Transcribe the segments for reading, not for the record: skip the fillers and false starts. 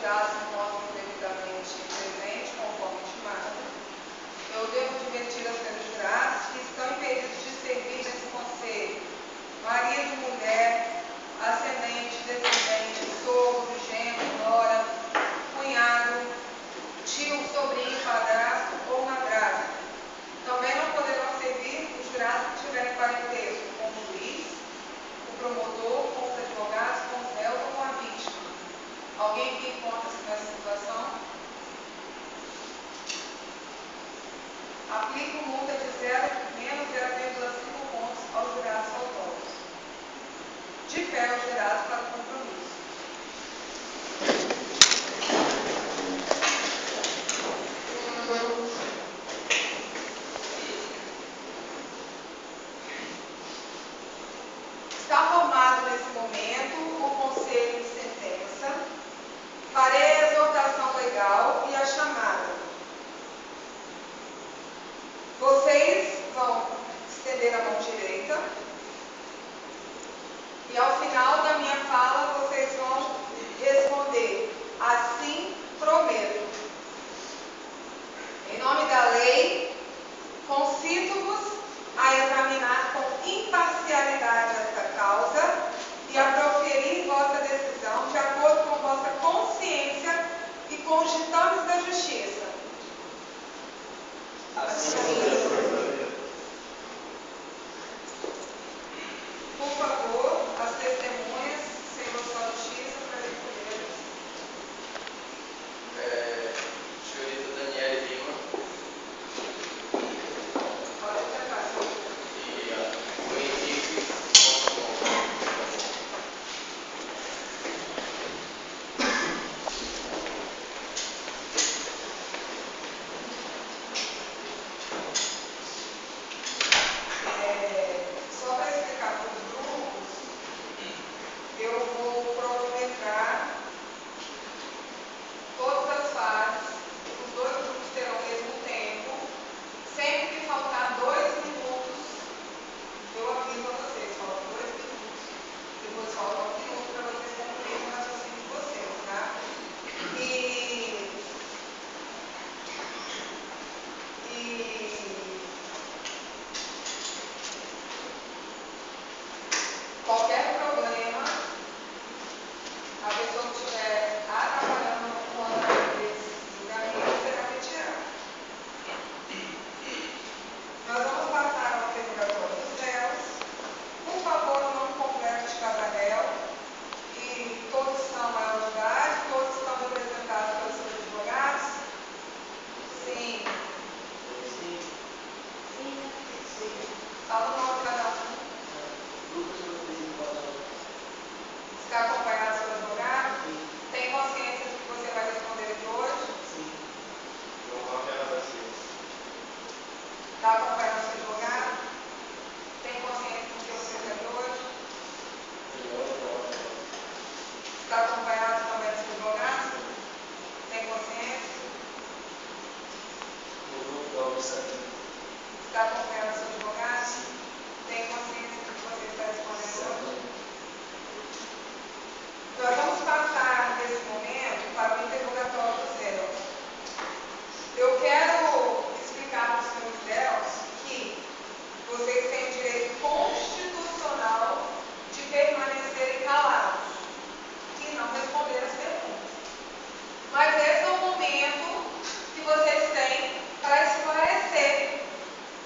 jurados se mostram devidamente presentes, conforme estimado. Eu devo advertir aos meus jurados que estão impedidos de servir nesse conselho: marido, mulher, ascendente, descendente, sogro, genro, nora, cunhado, tio, sobrinho, padrasto ou madrasto. Também não poderão servir os jurados que tiverem parentesco com o juiz, o promotor, com os advogados, com os réus ou com a vítima. Alguém que encontra-se nessa situação? Aplico multa de 0 menos 0,5 pontos aos jurados faltosos. De pé aos jurados para o compromisso. Está formado nesse momento o conselho de sentença. Farei a exortação legal e a chamada. Vocês vão estender a mão direita e ao final da minha fala vocês vão responder: assim prometo. Em nome da lei, concito-vos a examinar com imparcialidade esta causa e a proferir vossa decisão de acordo com vossa consciência e com os ditames da justiça. Por favor, as testemunhas, Senhor, sua justiça, para recolher. Senhorita Daniela Lima. Pode acertar, senhor. E o Henrique. Só para explicar para os grupos, eu vou cronometrar todas as fases. Os dois grupos terão o mesmo tempo. Sempre que faltar 2 minutos, eu aviso a vocês, faltam 2 minutos. Depois falta 1 minuto para vocês concluírem o raciocínio de vocês, tá? E qualquer problema, a pessoa que estiver atrapalhando o andamento desse julgamento será retirada. Nós vamos passar ao interrogatório dos réus. Por favor, não complete cada réu. E todos são maior de idade, todos estão representados pelos seus advogados? Sim. Fala o nome de cada um. Está acompanhado do seu advogado? Tem consciência de que você vai responder ele hoje? Está acompanhando o seu advogado? Tem consciência do que você fez hoje? Está acompanhado também do seu advogado? Tem consciência? Está acompanhando o seu advogado? Tem consciência do que você está respondendo hoje? Nós vamos passar nesse momento para o interrogatório dos réus. Eu quero explicar para os senhores réus que vocês têm o direito constitucional de permanecerem calados e não responder as perguntas. Mas esse é o momento que vocês têm para esclarecer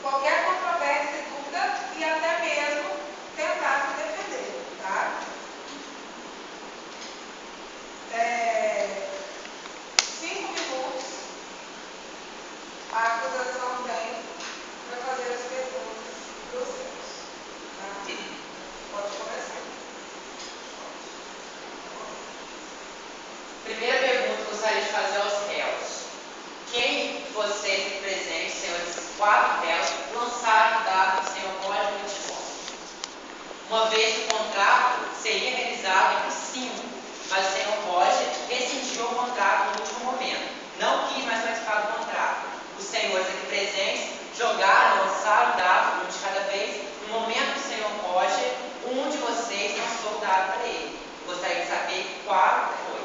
qualquer controvérsia e dúvida e até mesmo tentar se defender, tá? 5 minutos a acusação tem para fazer as perguntas dos réus. Tá? Pode começar. Primeira pergunta que gostaria de fazer aos réus. Quem de vocês presentes, senhores 4 réus, lançaram data do senhor Código 29? Uma vez que o contrato seria realizado entre 5, mas o senhor Roger rescindiu o contrato no último momento. Não quis mais participar do contrato. Os senhores aqui presentes jogaram, lançaram dado, um de cada vez. No momento do senhor Roger, um de vocês lançou o dado para ele. Gostaria de saber qual foi.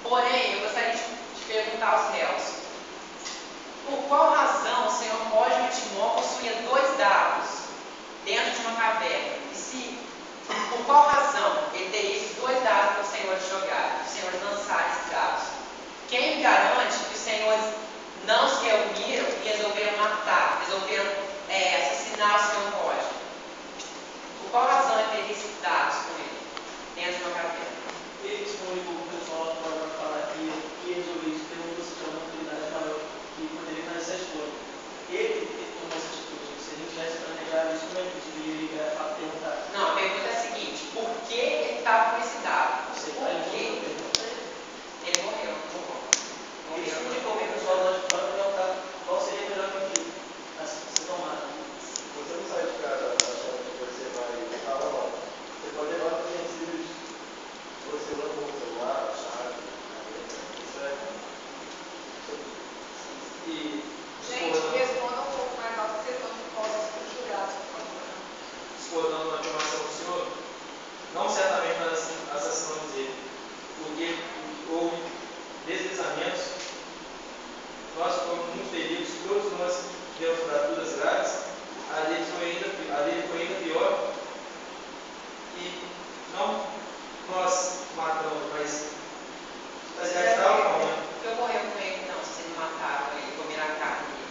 Porém, eu gostaria de perguntar aos réus: por qual razão o senhor Roger Timó possuía 2 dados dentro de uma caverna? E se, por qual razão ele teria esses 2 dados para os senhores jogarem, para os senhores lançarem esses dados? Quem me garante que os senhores não se reuniram e resolveram matar, resolveram assassinar o senhor Roger? Por qual razão ele teria esses dados com ele, dentro de uma caverna? Ele se comunicou com o pessoal lá fora para falar que resolveu isso, ter uma posição, uma autoridade maior que poderia fazer essa escolha. Ele tomou essa atitude. Se a gente tivesse planejado isso, como é que isso iria perguntar? Não, a pergunta é a seguinte: por que ele estava com esse dado? Você Por faz quê? Ele morreu. Ele se comunicou com o pessoal lá de fora para perguntar qual seria a melhor medida a ser tomada. Você não sai de casa achando que você vai levar ou não. Você pode levar utensílios, você leva o celular, a chave, isso é. E Gente, responda um pouco mais alto, vocês estão de costas para os jurados, por favor. discordando da afirmação do senhor, não certamente nós assassinamos ele, porque houve deslizamentos, nós fomos muito feridos, todos nós tivemos fraturas graves, a dele foi ainda pior, e não nós matamos, mas já estava morrendo. Por que eu morreu com ele, não? Se vocês não mataram ele, comeram a carne dele.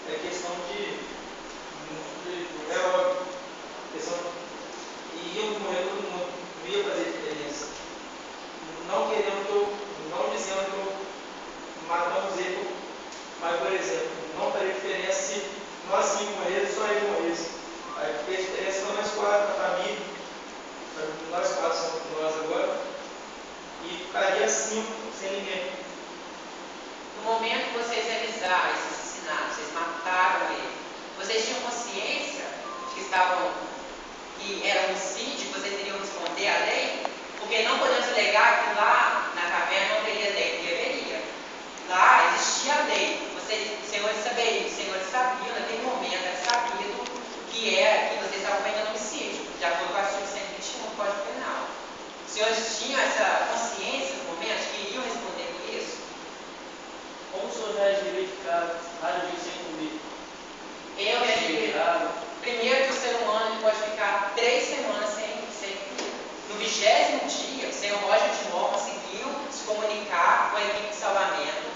É questão de. É óbvio. Questão, e íamos morrer todo mundo. Não ia fazer diferença. Não dizendo que eu matamos ele, mas, por exemplo, não faria diferença se nós 5 morrêssemos, só ele morresse. Aí fez diferença para nós 4, a família. Nós 4 somos nós agora. E ficaria 5 sem ninguém. No momento que vocês realizaram esse assassinato, vocês mataram ele, vocês tinham consciência que era homicídio, que vocês iriam responder à lei? Porque não podemos alegar que lá na caverna não teria lei, deveria. Lá existia a lei. Os senhores sabiam, naquele momento, era sabido que vocês estavam cometendo homicídio, de acordo com o artigo 121 do Código Penal. Os senhores tinham essa consciência no momento que iriam responder por isso? como o senhor já agiria ficar vários dias sem comer? Eu reagiria. Primeiro que o ser humano ele pode ficar 3 semanas sem comer. No 20º dia, o senhor Roger Timó conseguiu se comunicar com a equipe de salvamento,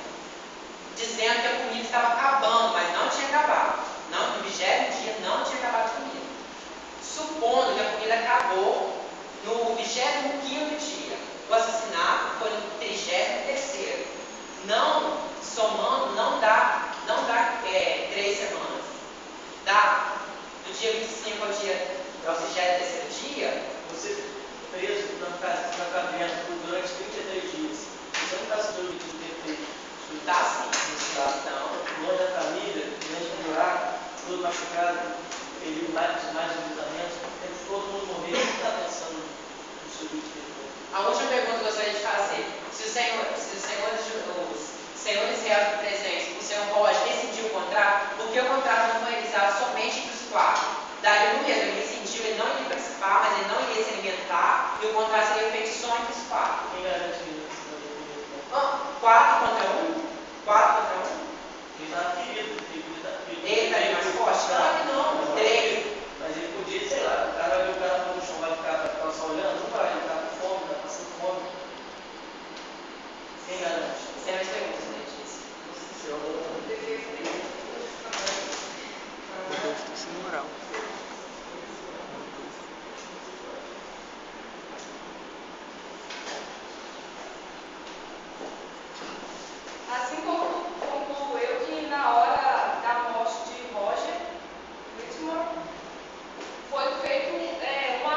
dizendo que a comida estava acabando, mas não tinha acabado. Não, no 20º dia não tinha acabado a comida. Supondo que a comida acabou no 25º dia, o assassinato foi no 33º. Não, somando, não dá 3 semanas. Dá do dia 25 ao 23º dia. Você preso na caverna durante 33 dias. Você não está se doido de ter feito isso? Tá sim. Então, longe da família, longe do buraco, todo machucado, ferido mais deslizamentos, todo mundo morreu. Você está pensando no seu vídeo que ele A última pergunta que eu gostaria de fazer: se os senhores réus presentes, o senhor Roger rescindiu o contrato, porque o contrato não foi realizado somente entre os 4. Daí no mesmo, ele rescindiu, ele não iria participar, mas ele não iria se alimentar, e o contrato seria feito só entre os 4. Quem garante que ele não se 4 contra 1? 4 contra 1? Ele está ferido. Ele estaria mais forte? Claro que não. 3. Mas ele podia, sei lá, o cara vai ver o cara no chão, vai ficar só olhando? Não vai, ele está com fome, está passando fome. Quem garante? Sem mais perguntas, né, Letícia? Moral. Assim como concluo eu que na hora da morte de Roger Whitmore foi feito uma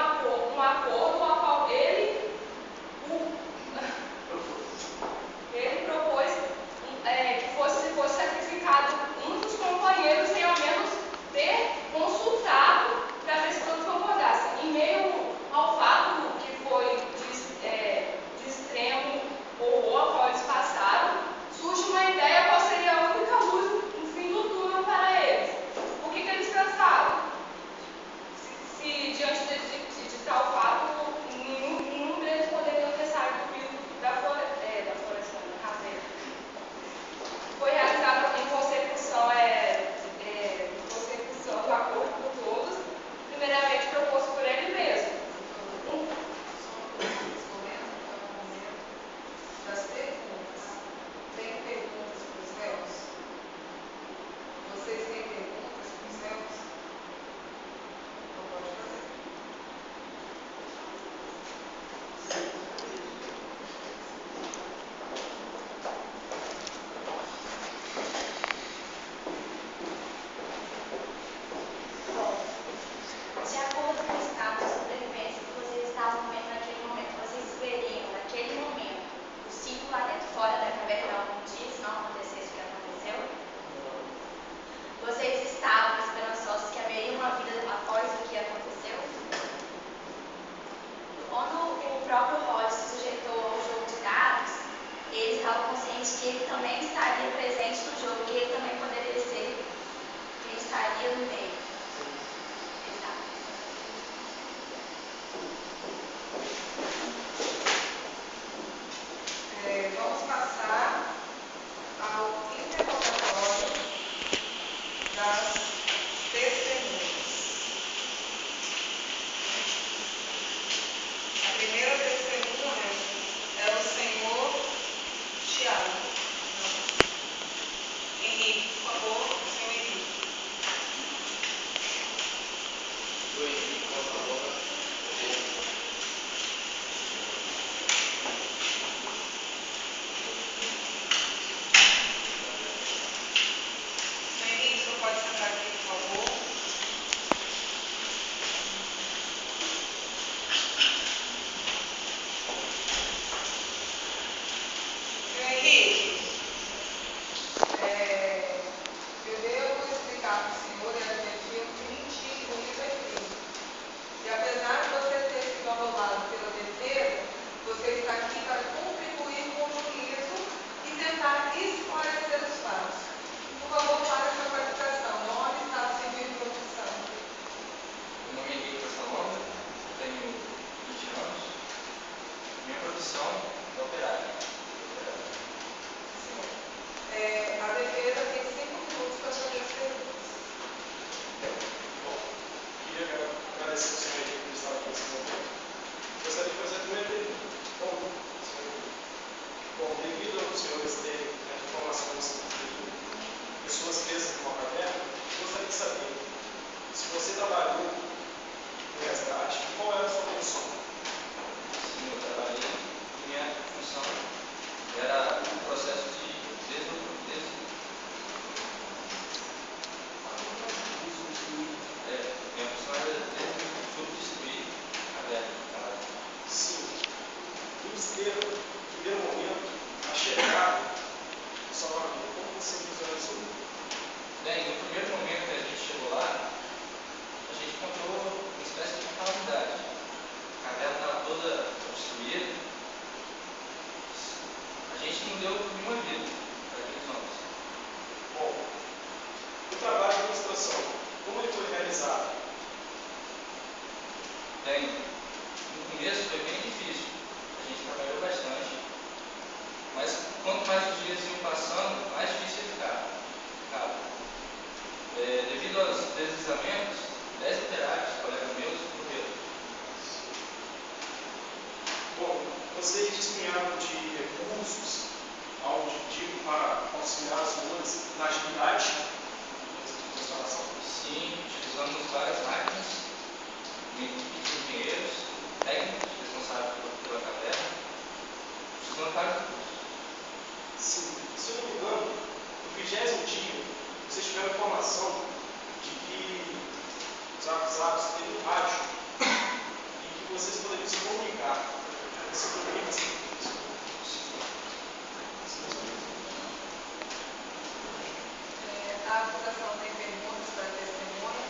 toda obstruída. A gente não deu nenhuma vida para aqueles homens. Bom, o trabalho de administração, como ele foi realizado? Bem, no começo foi bem difícil. A gente trabalhou bastante. Mas quanto mais os dias iam passando, mais difícil ficava. Devido aos deslizamentos, 10 operários, colegas meus, morreram. Bom, vocês dispunhavam de recursos, algo de tipo para auxiliar os senhores na atividade de instalação? Sim, utilizamos várias máquinas, uma equipe de engenheiros, técnicos responsáveis pela caverna, utilizando vários recursos. Sim, se eu não me engano, no 20º dia, vocês tiveram informação de que os acusados teriam um rádio e que vocês poderiam se comunicar. Esse confirma essa informação? A acusação tem perguntas para a testemunha.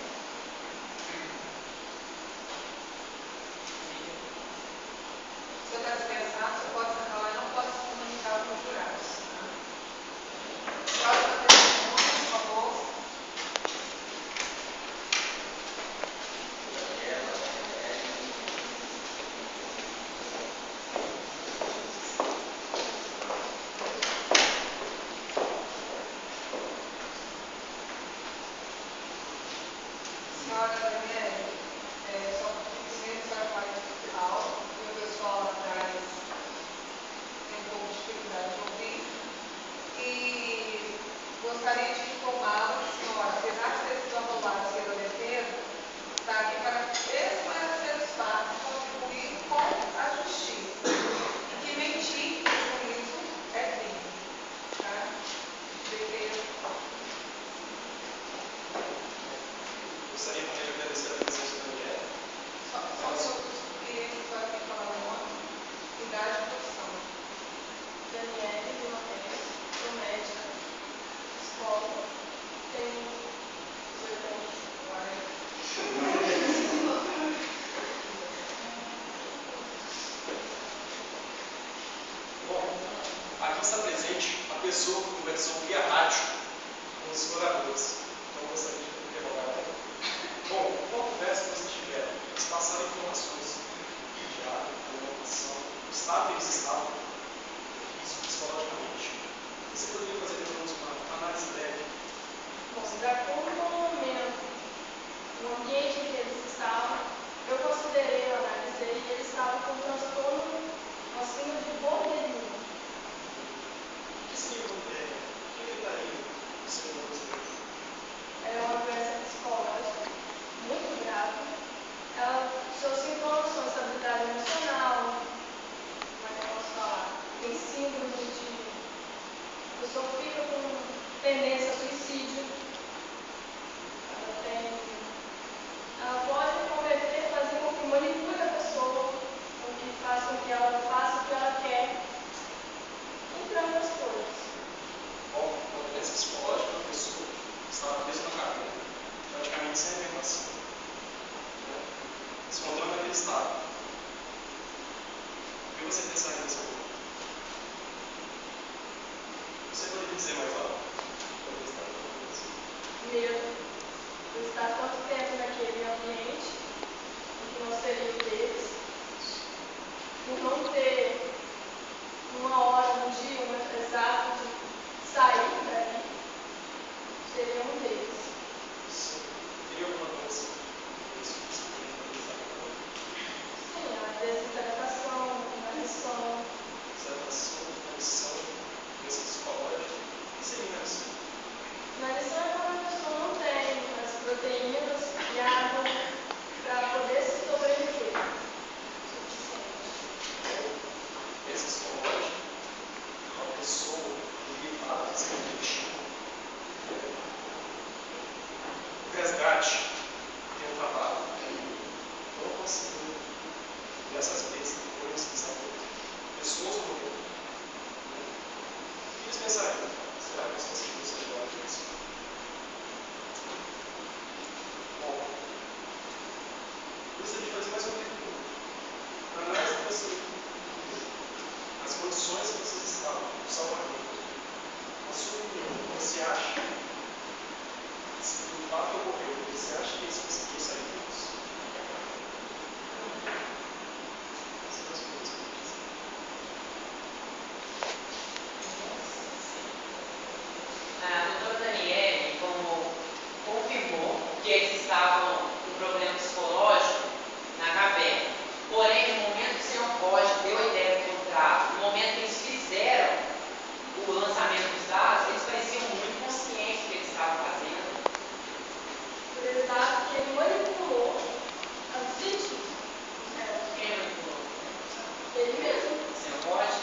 Se eu está dispensado, você pode sentar lá e não pode se comunicar com os jurados. Próxima testemunha, por favor. Senhora Daniele, só primeiro a senhora fala alto, e o pessoal lá atrás tem um pouco de dificuldade de ouvir. E gostaria de informá-la, senhora, apesar de ter sido aprovada pela defesa, está aqui para esclarecer os fatos e contribuir com a justiça. E que mentir com isso é crime. Tá? Defesa. Gostaria também de agradecer a presença da Daniela. Só eu queria que a senhora me falar o nome, idade e profissão. Daniele Vila Pérez, sou médica, escola, tenho 18 anos. 40. Bom, aqui está presente a pessoa que conversou via rádio com os exploradores. Então, eu gostaria de interrogar ela. Bom, qual conversa que vocês tiveram? Eles passaram informações de área, alimentação, o estado que eles estavam, isso psicologicamente. Você poderia fazer pelo menos uma análise breve? Bom, de acordo com o momento, o ambiente em que eles estavam, eu considerei, eu analisei, e eles estavam com um transtorno acima de borderline. O que seria o que ele daria segundo você? É uma doença psicológica muito grave. Seus sintomas são estabilidade emocional, como é que eu posso falar? Tem síndrome de... A pessoa fica com tendência a suicídio. Ela pode cometer, fazer com que manipule a pessoa, com que faça com que ela faça o que ela quer, entre outras coisas. Bom, uma doença psicológica da pessoa que estava presa na cadeira, praticamente sem alimentação, né? Se encontrando naquele estado. O que você pensaria dessa coisa? Você poderia dizer mais algo? Medo de estar tanto tempo naquele ambiente, em que não seria o deles, por não ter uma hora no dia, um momento exato de sair dali, seria um deles. Sim. Teria alguma doença? Isso que você poderia analisar agora? Sim, a desidratação, a lição, Desatação, condição, doença psicológica. O que seria isso? na lição é quando a pessoa não tem as proteínas e água para poder se sobreviver. Doença psicológica, uma pessoa limitada fisicamente. O resgate tem um trabalho, não conseguiu diversas vezes depois que saiu. Pessoas morreram. O que eles pensariam? Será que eles conseguiram se ajudar disso? Bom, gostaria de fazer mais uma pergunta. Na análise que condições que vocês estavam salvo aqui. A sua opinião, você acha, se o fato ocorreu, você acha que eles conseguiram sair disso? Essas duas coisas que eu disse. A doutora Daniele, como confirmou que eles estavam com problema psicológico na caverna. Porém, no momento que o senhor Roger deu a ideia do contrato, no momento que eles fizeram o lançamento dos dados, eles pareciam muito conscientes do que eles estavam fazendo. Por exato, que ele manipulou as vítimas. Quem manipulou? Ele mesmo. O senhor Roger?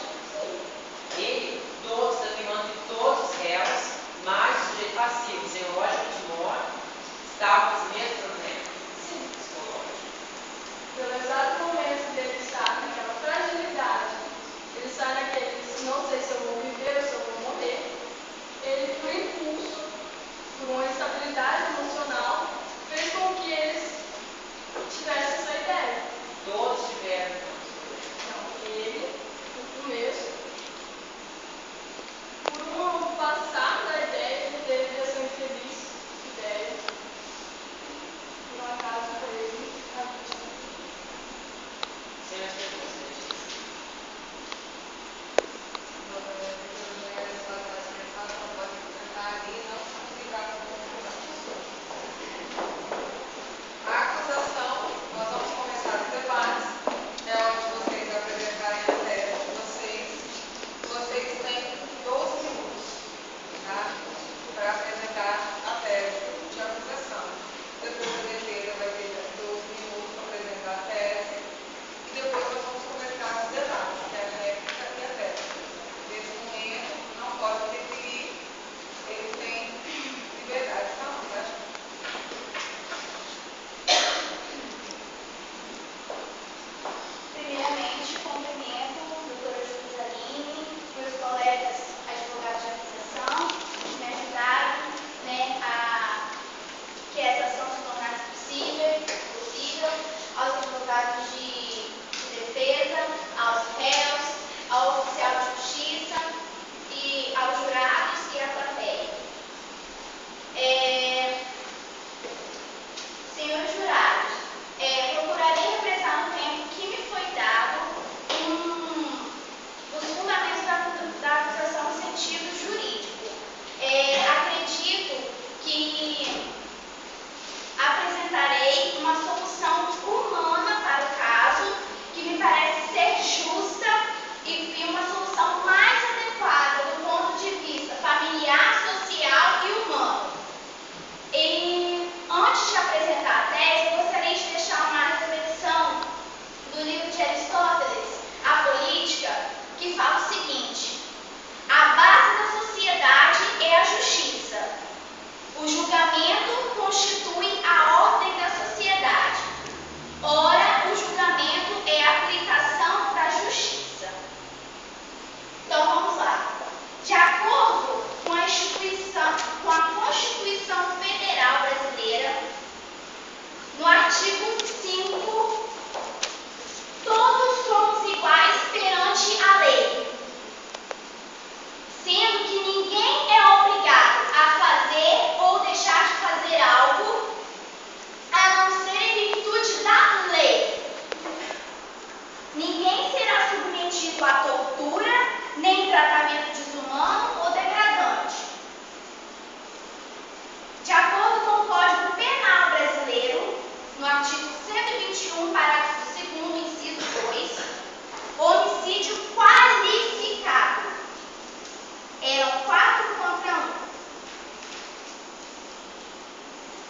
Ele, todos, afirmando que todos os réus, mais o sujeito passivo, o senhor Roger Whitmore, estavam com os mesmos problemas. Sim. Psicológicos. Pelo exato momento dele estar naquela fragilidade, ele está naquele, não sei se eu vou viver ou se eu vou morrer, ele, por impulso, por uma instabilidade emocional, fez com que eles tivessem essa ideia. Todos tiveram esse problema. Não, ele, no começo, por um passar da ideia, ele teve essa infeliz ideia. Por um acaso foi ele a vítima. Senhor inspetor, você disse. A acusação, nós vamos começar os debates, é onde vocês apresentarem a tese de vocês. Vocês têm 12 minutos, tá? Para apresentar a tese de acusação. Depois a defesa vai ter 12 minutos para apresentar a tese. E depois nós vamos começar os debates, que é a réplica e a tese. Nesse momento, não pode interferir, eles têm liberdade de falar, tá? Primeiramente, cumprimento a doutora Júlia Aline, meus colegas advogados de acusação, que me ajudaram, né, a que essa ação se tornasse possível, aos advogados de defesa, aos réus, ao oficial de justiça, e aos jurados e à plateia. Senhores jurados, procurarei represar no tempo que me foi dado os fundamentos da acusação no sentido jurídico. Acredito que apresentarei uma solução humana para o caso, que me parece ser justa e uma solução mais adequada do ponto de vista familiar, social e humano. E antes de apresentar a tese, eu gostaria de deixar uma reflexão do livro de Aristóteles, A Política, que fala o seguinte: a base da sociedade é a justiça. O julgamento constitui a ordem da sociedade. Ora, o julgamento é a aplicação da justiça. Então vamos lá. De acordo com a Constituição Federal Brasileira, no artigo 5, todos somos iguais perante a lei, sendo que ninguém é obrigado a fazer ou deixar de fazer algo, a não ser em virtude da lei. Ninguém será submetido à tortura, nem tratamento desumano ou degradante. De acordo com o Código Penal Brasileiro, no artigo 121, parágrafo 2º, inciso 2, homicídio qualificado. Eram 4 contra 1.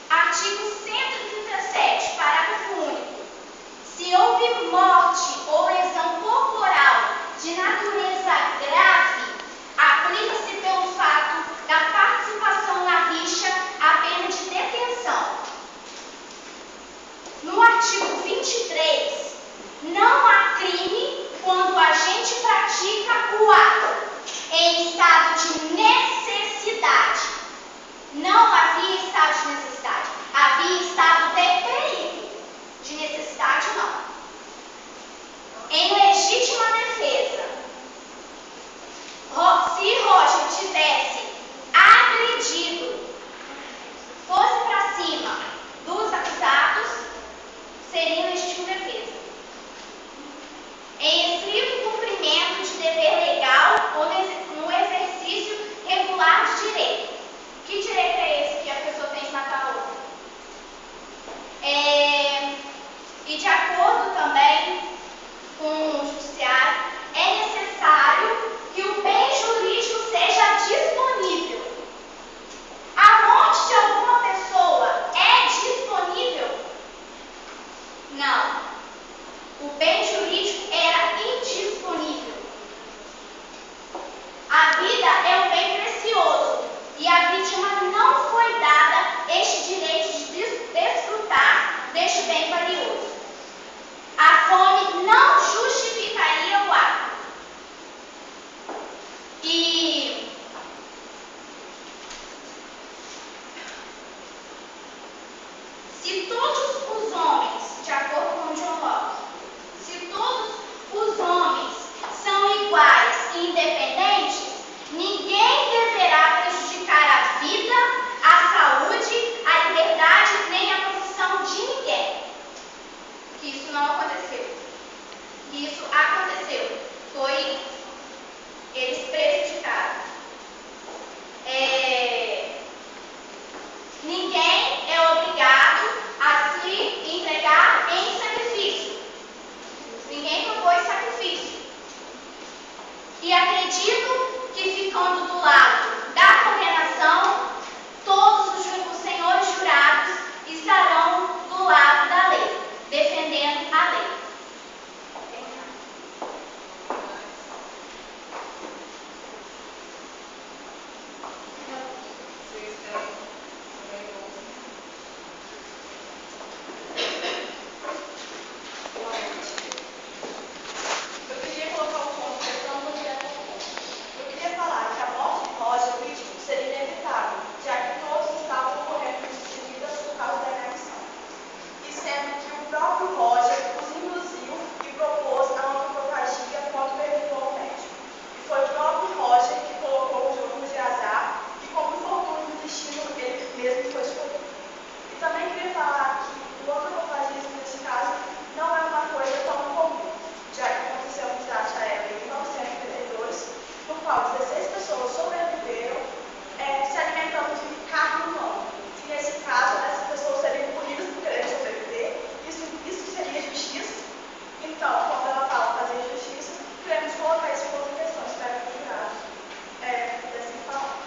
Artigo 137, parágrafo único. Se houve morte ou lesão corporal de natureza grave, aplica-se pelo fato da participação na rixa a pena de detenção. No artigo 23, não há crime quando o agente pratica o ato em estado de necessidade. Não havia estado de necessidade, havia estado de perigo. De necessidade, não. Em legítima defesa. acredito que ficando do lado da condenação, todos os senhores jurados estarão do lado da lei, defendendo a lei. Vocês têm também Eu queria colocar um ponto, tentando direto ao ponto. Eu queria falar que a morte de Roger Whitman seria inevitável, já que todos estavam correndo risco de vida por causa da eleição. E sendo que o próprio Roger os induziu e propôs a uma propagia quando perguntou ao médico. E foi o próprio Roger que colocou o jogo de azar e, como infortúnio do destino, ele mesmo foi escolhido. E também queria falar que o antropofagismo, nesse caso, não é uma coisa tão comum, já que aconteceu um desastre aéreo em 1932, no qual 16 pessoas sobreviveram se alimentando de carne humana. E nesse caso, essas pessoas seriam punidas por querer sobreviver. Isso seria justiça? Então, quando ela fala fazer justiça, queremos colocar isso em outra questão. Espero que o jurado pudesse falar.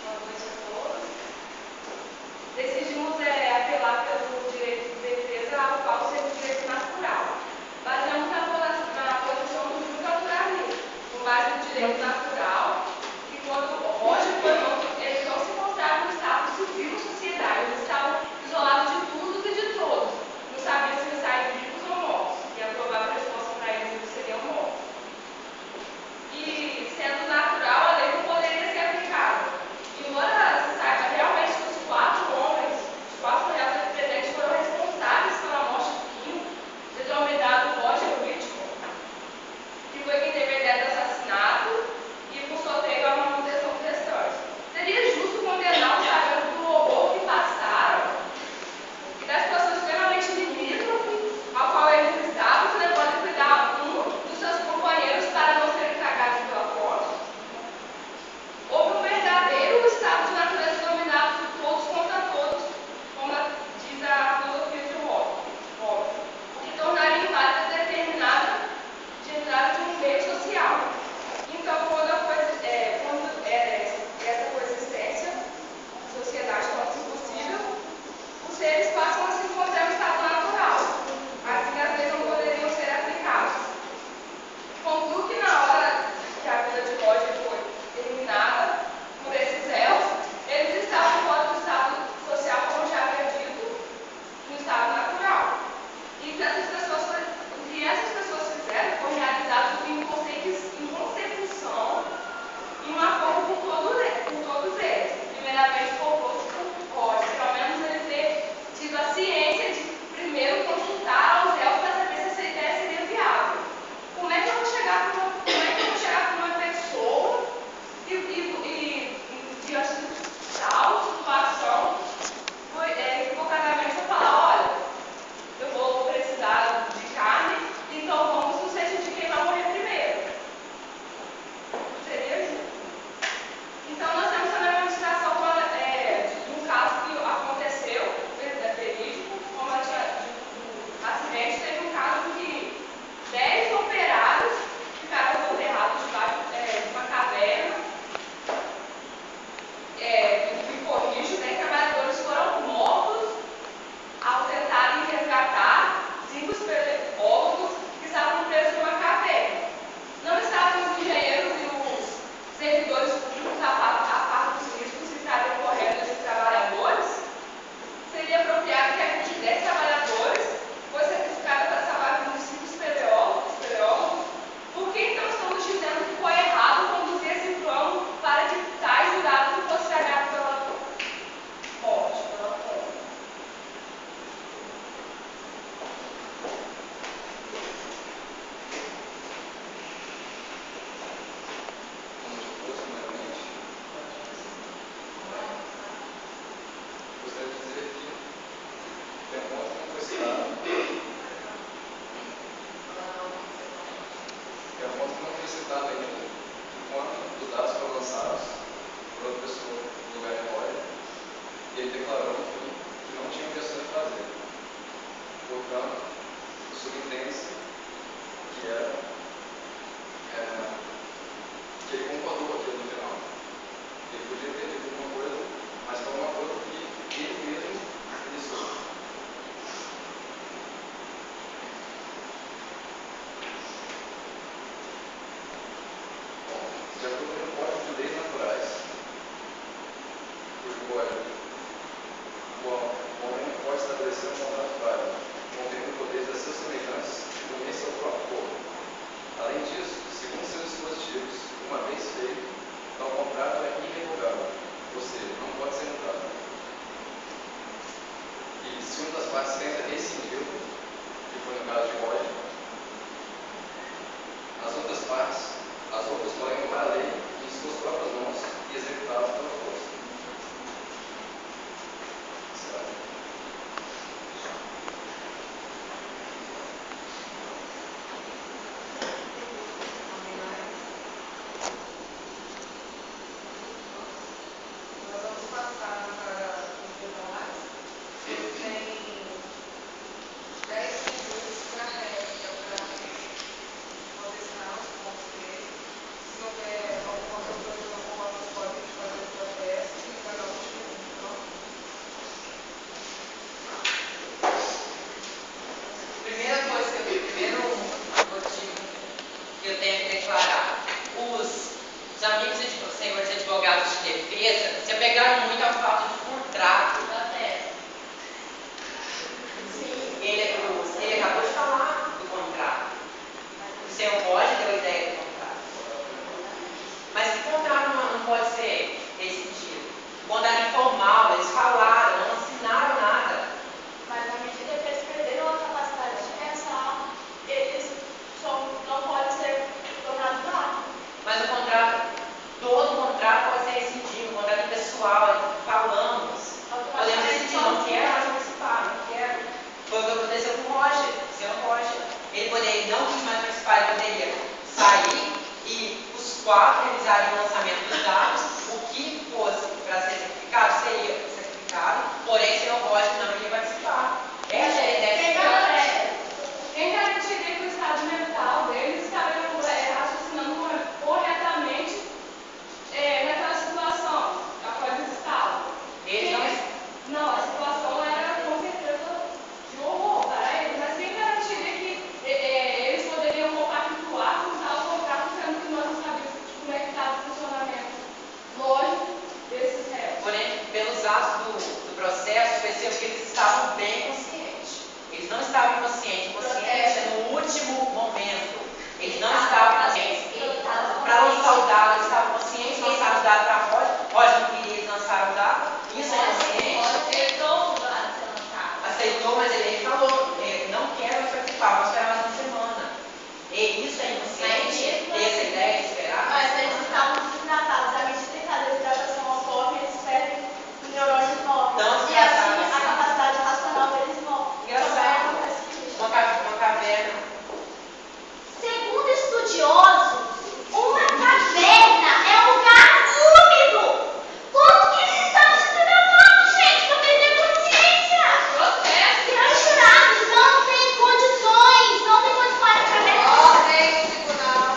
Boa noite a todos. Decidimos apelar pelo direito de defesa, ao qual seria o direito natural. Baseamos na posição do júri naturalista, com base no direito natural, que quando Roger foi morto, eles não se encontravam no estado civil ou sociedade, eles estavam isolados de tudo e de todos. Não sabiam se eles saíram vivos ou mortos. E a provável resposta para eles seriam mortos. E, sendo natural, a lei não poderia ser aplicada. Embora se saiba realmente que os 4 homens, os 4 réus presentes foram responsáveis pela morte do Kim, denominado Roger Whitman, que foi quem teve a ideia do assassinato e por sorteio a manutenção dos restantes. Seria justo condená-los sabendo do horror que passaram e da situação extremamente limítrofe ao qual eles estavam, levando a cuidar um dos seus companheiros para não serem cagados pela fome. Houve um verdadeiro estado de natureza dominado por todos contra todos, como diz a filosofia de Hobbes, o que tornaria inválida a determinada de entrada de um meio social. Então, quando essa coexistência, a sociedade torna-se possível, os seres passam a se encontrar em estado natural. Assim, as leis não poderiam ser aplicadas. Concluo que na hora que a vida de Roger foi eliminada por esses réus, eles estavam fora do estado social, como já havia dito, no estado natural. E o que essas pessoas fizeram foi realizado em consecução, em uma forma por todos eles. Primeiramente, proposto por Roger, pelo menos ele ter tido a ciência de primeiro consultar aos réus para saber se essa ideia seria viável. Como é que eu vou chegar para uma pessoa e diante de tal situação, equivocadamente eu falar, olha, eu vou precisar de carne, então vamos no sentido de quem vai morrer primeiro. Seria justo. Então nós temos também uma ilustração de um caso que aconteceu, verídico, como ela tinha dito do acidente, teve um caso que 10 operários ficaram soterrados debaixo de uma caverna. Me corrijo, 10 trabalhadores foram mortos ao tentarem resgatar 5 espeleólogos que estavam presos numa caverna. Não estavam os engenheiros e os servidores públicos a par dos riscos que estariam correndo esses trabalhadores? Seria apropriado que a gente de 10 trabalhadores fosse sacrificada para salvar a vida de 5 espeleólogos? Por que então estamos dizendo que foi errado conduzir esse plano para que tais jurados não fossem pegados pela morte, pela fome? Como se fosse primeiramente, gostaria de dizer que demonstra não foi citado. Demonstra não foi citado ainda que quando os dados foram lançados por outra pessoa no lugar de Roger, ele declarou no fim que não tinha intenção de fazer. Portanto, subentende-se que que ele concordou com aquilo no final. Ele podia ter dito alguma coisa, mas foi uma coisa que ele mesmo acreditou. Bom, de acordo com o Código de Leis Naturais, cujo código, o homem não pode estabelecer um contrato válido, conferindo poderes a seus semelhantes e também seu próprio corpo. Além disso, segundo seus dispositivos, uma vez feito, tal contrato é irrevogável, ou seja, não pode ser mudado. E se uma das partes tenta rescindi-lo, que foi no caso de Roger, as outras podem tomar a lei em suas próprias mãos e executá-las pela força. Certo? Nós vamos passar para os demais. Tem 10 minutos para réplica, para contestar os pontos dele. Se houver alguma outra coisa não concorda, vocês podem fazer o protesto e vai dar o último. Então, Primeiro motivo que eu tenho que declarar. Os amigos e senhores advogados de defesa se apegaram muito ao fato de contrato. Ele acabou de falar do contrato. O senhor pode ter a ideia do contrato. Mas que contrato não pode ser rescindido? O contrato informal, eles falaram, não assinaram nada. Mas na medida que eles perderam a capacidade de pensar, eles não podem ser tornados válidos. Mas o contrato, todo contrato pode ser rescindido, o contrato pessoal, falamos. Podemos decidir, não quero mais participar, não quero. Foi o que aconteceu com o Roger, o senhor Roger. Ele não quis mais participar, ele poderia sair e os 4 realizariam o lançamento dos dados, o que fosse para ser certificado, seria certificado, porém o senhor Roger não iria participar. Essa é a ideia. Quem garantiria que o estado mental deles estaria raciocinando corretamente naquela situação a qual eles estavam? Não, a situação era com certeza de horror para eles, mas quem garantiria que eles poderiam compactuar com tal contrato, sendo que nós não sabíamos como é que estava o funcionamento lógico desses réus? Porém, pelos atos do processo, percebo que eles estavam bem conscientes. Eles não estavam inconscientes. Consciente é no último momento. Eles não estavam conscientes. Para lançar o dado, eles estavam conscientes, lançaram o dado para Roger. Roger não queria, eles lançaram o dado. Isso é consciente. Aceitou, mas ele falou, não quero mais participar, vou esperar mais uma semana. E isso é inconsciente? Essa ideia de esperar? Mas eles estavam desidratados. À medida que a desidratação ocorre, eles perdem o neurônio móvel. Não, E assim a capacidade racional deles morre. Engraçado. Uma caverna. Segundo estudiosos, uma caverna é um lugar úmido. Como que eles estão desidratando, gente? Pra perder consciência. Misturados, não tem condições na caverna. ordem, tribunal.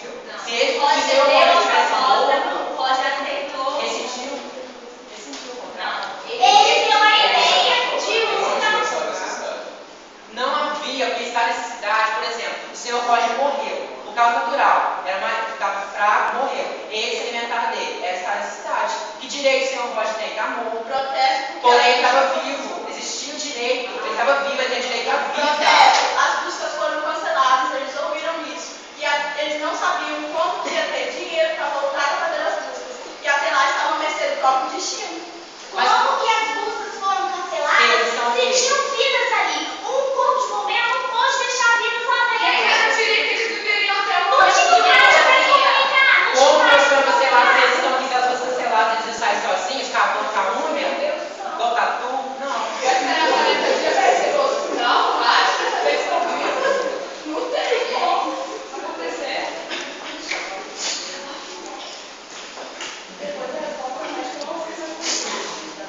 irresistível. Não. Se ele Pode se ser seu deu Roger uma tivesse proposta, morto, pode aceitou. resistiu o contrato. Ele deu a ideia de Não uso tinha essa necessidade. Não havia esta necessidade, por exemplo, o senhor Roger morreu por causa natural, estava fraco, morreu. Ele se alimentava dele, essa a necessidade. Que direito o senhor Roger tem? Está morto. protesto. Porém, ele estava vivo, existia o direito, ele estava vivo, ele tinha direito à vida. Protesto. As buscas foram canceladas, eles ouviram isso. E eles não sabiam como ia ter dinheiro para voltar a fazer as buscas. E até lá estavam a mercê do próprio destino. Como que as buscas foram canceladas se tinham vidas ali? Um corpo de bombeiro não pode deixar vidas lá Quem dentro. garantiria que eles viveriam até o Não tinha nada para comunicar. Não Como tinha nós foram nada pra cancelados, comunicar. eles não quiseram fosse cancelados, eles saem sozinhos, acabou com a unha, botar tudo, não. Era 40 dias para ser outro. Não, acho que essa vez estão vivos. Não tem como acontecer. Depois da reforma médica não houve mais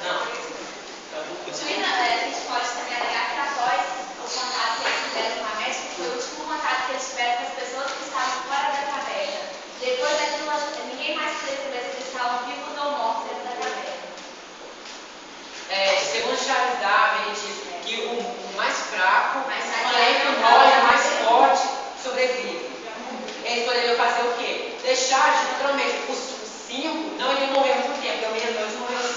Não. A gente pode também alegar que após o contato que eles fizeram com a médica, foi o último contato que eles tiveram com as pessoas que estavam fora da caverna. Depois daquilo, ninguém mais podia saber se eles estavam vivos ou mortos dentro da caverna. Segundo Charles Darwin, ele diz que o mais fraco sempre não morre, tá o mais forte sobrevive. Eles poderiam fazer o quê? Deixar, naturalmente, os 5 não iriam morrer ao mesmo tempo, porque o meia-noite morreu 5.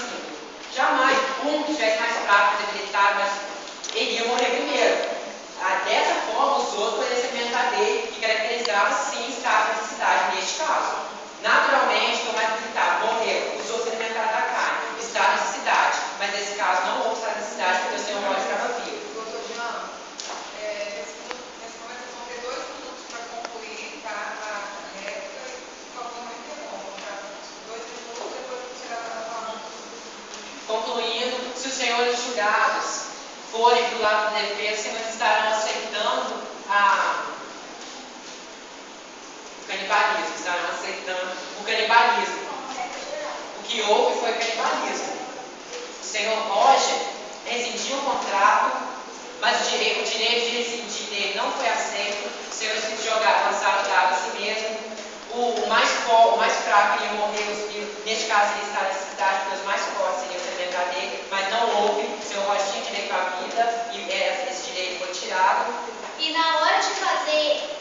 Jamais um que estivesse mais fraco, debilitado, mas iria morrer primeiro. Dessa forma, os outros poderiam se alimentar dele, que caracterizava sim estado de necessidade neste caso. Naturalmente, o mais debilitado morreu, os outros se alimentaram da carne, estado de necessidade. Mas nesse caso não houve estado de necessidade, porque o senhor Roger estava vivo. Doutor Jean, nesse momento vocês vão ter 2 minutos para concluir, tá? A réplica e, por favor, não interrompam, tá? 2 minutos, depois você vai falar. Concluindo, se os senhores julgados forem para o lado da defesa, os senhores estarão aceitando o canibalismo, estarão aceitando o canibalismo. O que houve foi canibalismo. O senhor Roger rescindiu o contrato, mas o direito de rescindir dele não foi aceito. Os senhores se jogaram, lançaram o dado a si mesmo. O mais fraco iria morrer, neste caso ele está nessa cidade, porque os mais fortes iriam se alimentar dele, mas não houve. O senhor Roger tinha direito à vida e esse direito foi tirado. E na hora de fazer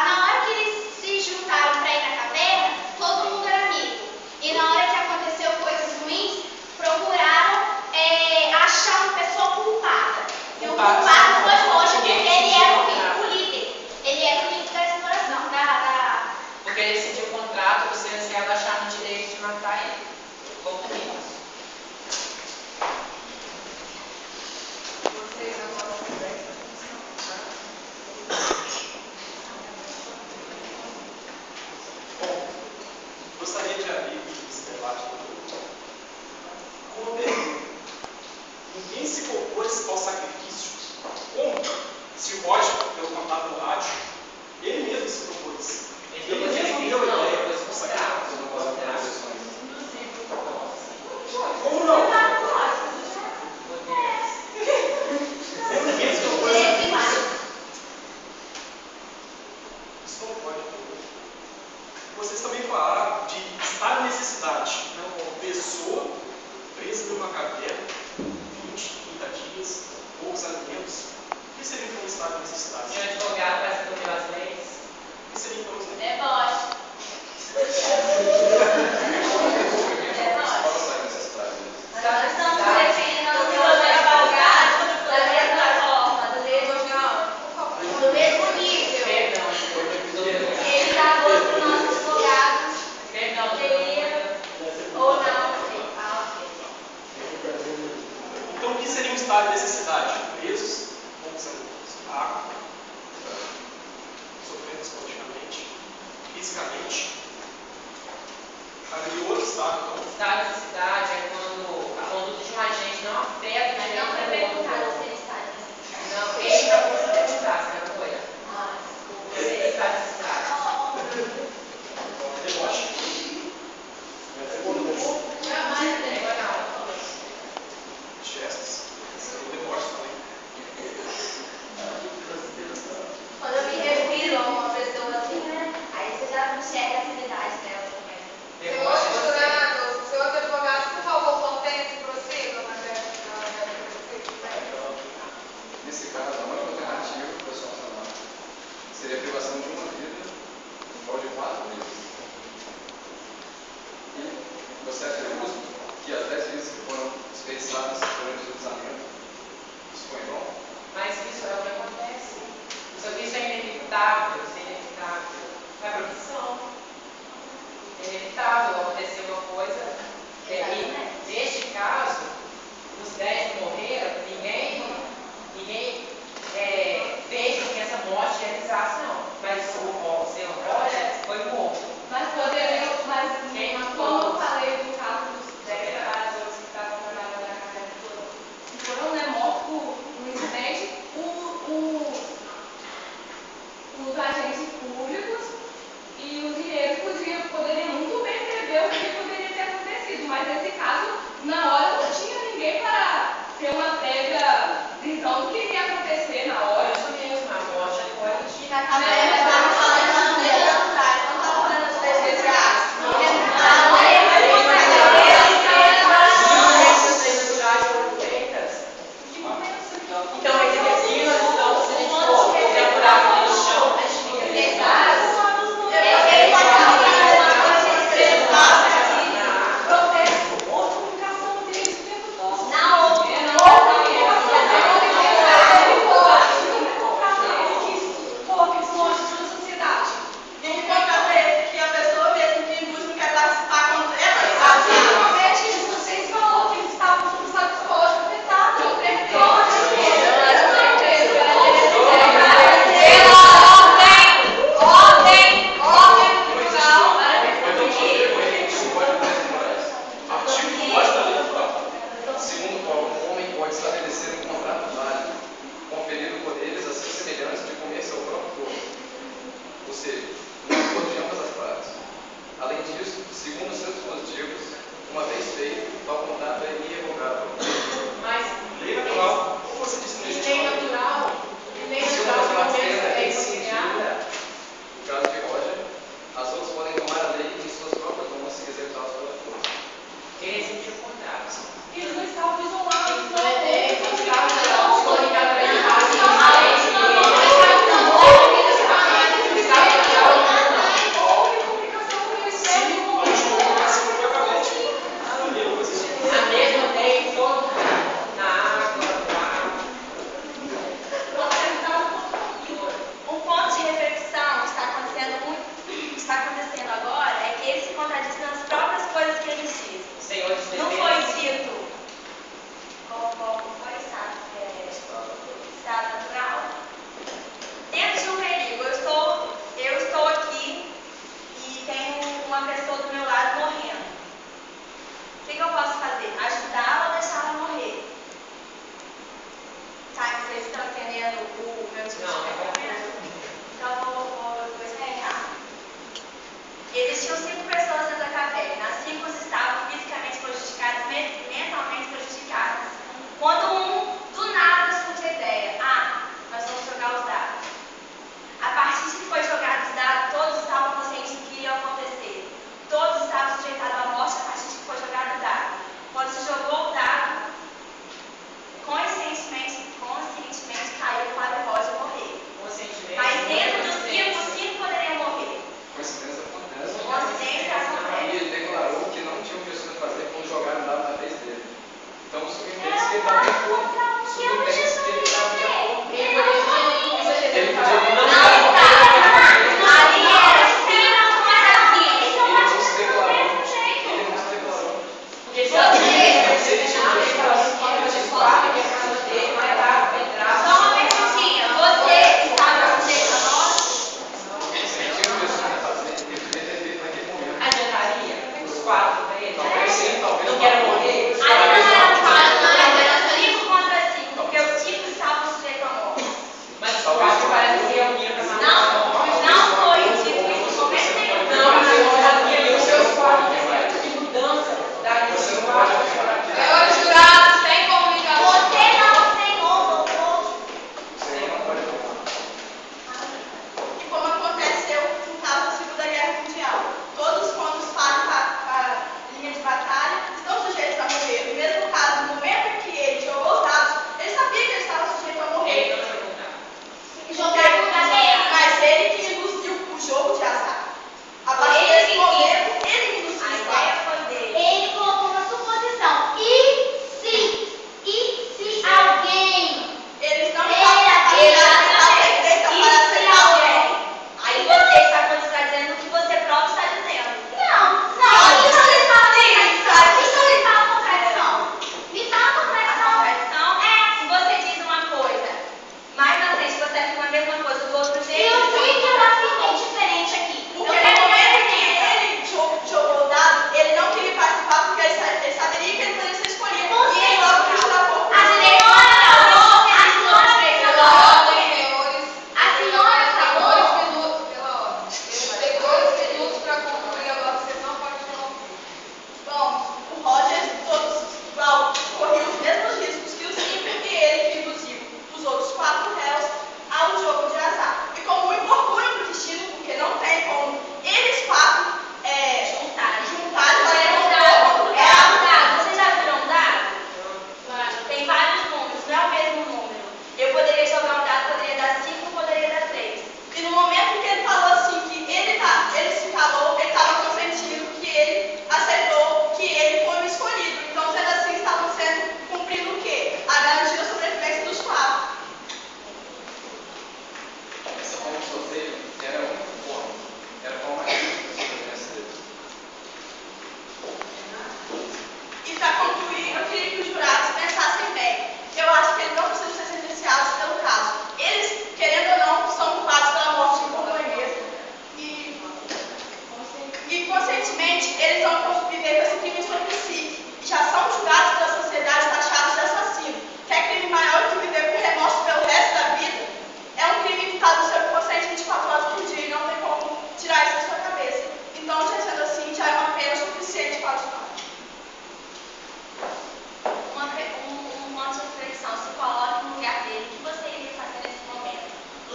na hora que eles se juntaram para ir na caverna, todo mundo era amigo. E na hora que aconteceu coisas ruins, procuraram achar uma pessoa culpada. E o culpado foi Roger, porque ele era o líder. Ele era o líder da exploração, Porque ele rescindiu o contrato, os senhores acharam o direito de matar ele. Concluímos. Vocês agora prestem atenção, tá? Bom, gostaria de abrir esse debate com uma pergunta. Ninguém se propôs ao sacrifício nesse caso, a única alternativa para solucionar seria a privação de uma vida em prol de 4 vidas. E você acha justo que as 10 vidas que foram desperdiçadas durante o deslizamento, isso foi bom? Mas isso é o que acontece. Isso é inevitável, não é profissão. É inevitável acontecer uma coisa. E neste caso, os 10 que morreram, ninguém fez com que essa morte realizasse, não. Mas o senhor Roger foi morto. Mas poderia, Quem matou? como eu falei do caso dos 10 trabalhadores que estavam trabalhando na caverna toda, que foram mortos por um incidente, os agentes públicos e os engenheiros poderiam muito bem prever o que poderia ter acontecido, mas nesse caso, na hora não tinha ninguém para ter uma prévia visão do que iria acontecer na hora. Isso mesmo, a morte foi E na caverna estavam falando das leis naturais, não estavam falando das leis especiais. Então, esse aqui nós estamos, se a gente for fazer um buraco no chão, a gente fica pesado. Pô, que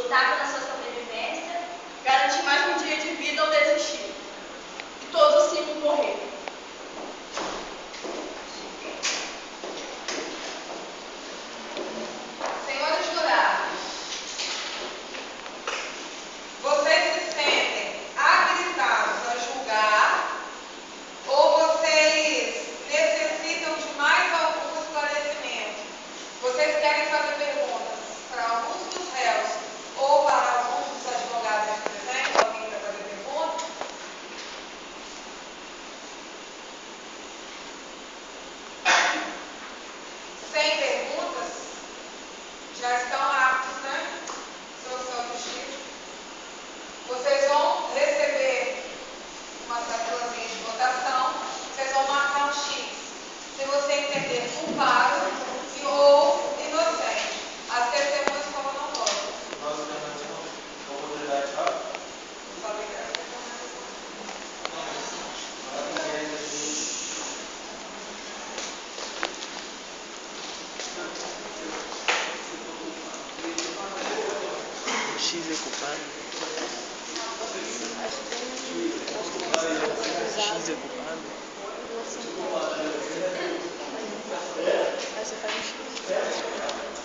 lutar pela sua sobrevivência, garantir mais um dia de vida ou desistir. E todos os 5 morreram. Senhores jurados, vocês se sentem habilitados a julgar ou vocês necessitam de mais algum esclarecimento? Vocês querem fazer perguntas para alguns dos réus ou para alguns dos advogados aqui presentes? Alguém quer fazer pergunta? Sem perguntas, já estão aptos, né? Sua justiça. Vocês vão receber uma cédulazinha de votação, vocês vão marcar um X. Se você entender culpado ou inocente. As testemunhas como não votam. Nós temos uma oportunidade, sabe? Só lembrar que X é culpado. X é culpado. Aí você faz um X.